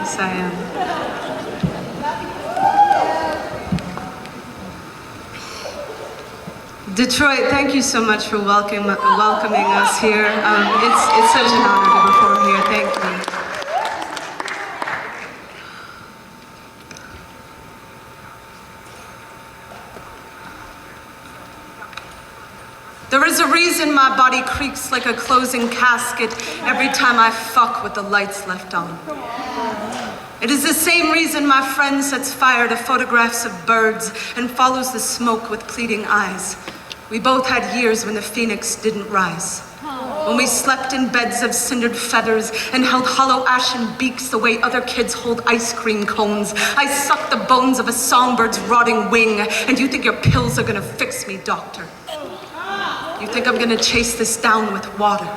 Yes, I am. Detroit, thank you so much for welcoming us here. It's such an honor to perform here. Thank you. There is a reason my body creaks like a closing casket every time I fuck with the lights left on. It is the same reason my friend sets fire to photographs of birds and follows the smoke with pleading eyes. We both had years when the phoenix didn't rise. When we slept in beds of cindered feathers and held hollow ashen beaks the way other kids hold ice cream cones. I sucked the bones of a songbird's rotting wing, and you think your pills are gonna fix me, doctor. You think I'm gonna chase this down with water.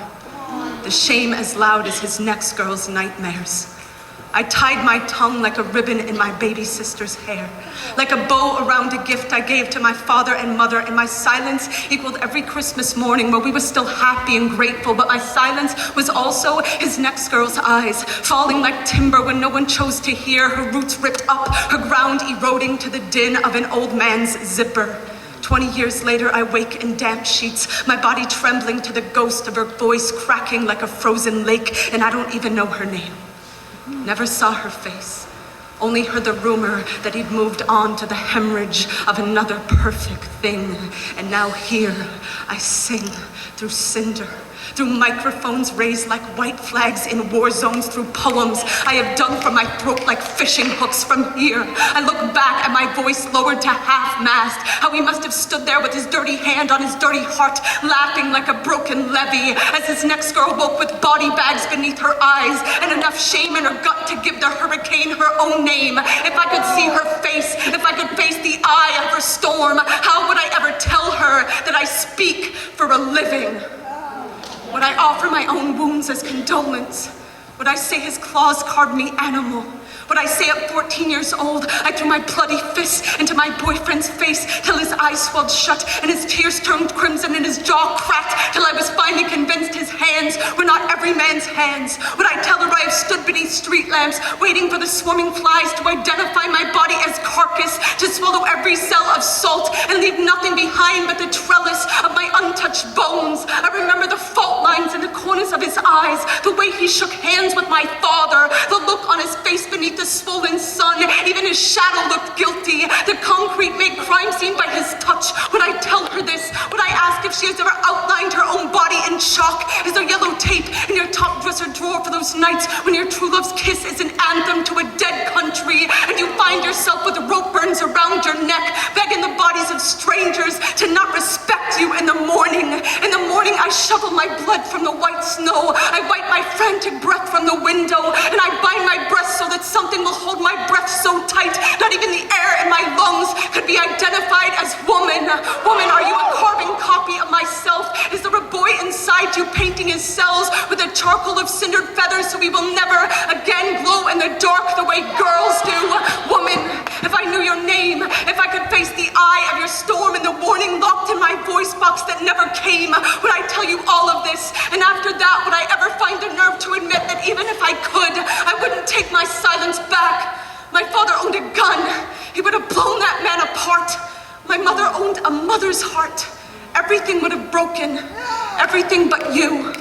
The shame as loud as his next girl's nightmares. I tied my tongue like a ribbon in my baby sister's hair, like a bow around a gift I gave to my father and mother, and my silence equaled every Christmas morning where we were still happy and grateful, but my silence was also his next girl's eyes, falling like timber when no one chose to hear, her roots ripped up, her ground eroding to the din of an old man's zipper. 20 years later, I wake in damp sheets, my body trembling to the ghost of her voice cracking like a frozen lake, and I don't even know her name. Never saw her face, only heard the rumor that he'd moved on to the hemorrhage of another perfect thing. And now here I sing through cinder, through microphones raised like white flags in war zones, through poems I have dug from my throat like fishing hooks. From here, I look back at my voice lowered to half-mast, how he must have stood there with his dirty hand on his dirty heart, laughing like a broken levee, as his next girl woke with body bags beneath her eyes and enough shame in her gut to give the hurricane her own name. If I could see her face, if I could face the eye of her storm, how would I ever tell her that I speak for a living? Would I offer my own wounds as condolence? Would I say his claws carved me animal? Would I say at 14 years old, I threw my bloody fist into my boyfriend's face till his eyes swelled shut and his tears turned crimson and his jaw cracked till I was finally convinced his hands were not every man's hands? Would I tell her I have stood beneath street lamps, waiting for the swarming flies to identify my body as carcass, to swallow every cell of salt and leave nothing behind but the trellis of my untouched bones? I remember the fault lines in the corners of his eyes, the way he shook hands with my father, the look on his face beneath the swollen sun. Even his shadow looked guilty, the concrete made crime scene by his touch. Would I tell her this? Would I ask if she has ever outlined her own body in chalk? Is there yellow tape in your top dresser drawer for those nights when your true love's kiss is an anthem to a dead country, and you find yourself with rope burns around your neck, begging the bodies of strangers to not respect you in the morning? In the morning, I shovel my blood from the white snow. I wipe my frantic breath from the window, and I bind my breast so that something will hold my breath so tight not even the air in my lungs could be identified as woman. Woman, are you a carbon copy of myself? Is there a boy inside you painting his cells with a charcoal of cindered feathers so he will never again glow in the dark the way girls do? Woman, if I knew your name, if I could face the eye of your storm and the warning locked in my voice box that never came, would I tell you all of this? And after that, would I ever find the nerve to admit that even if I could, I wouldn't take my silence back? My father owned a gun. He would have blown that man apart. My mother owned a mother's heart. Everything would have broken. Everything but you.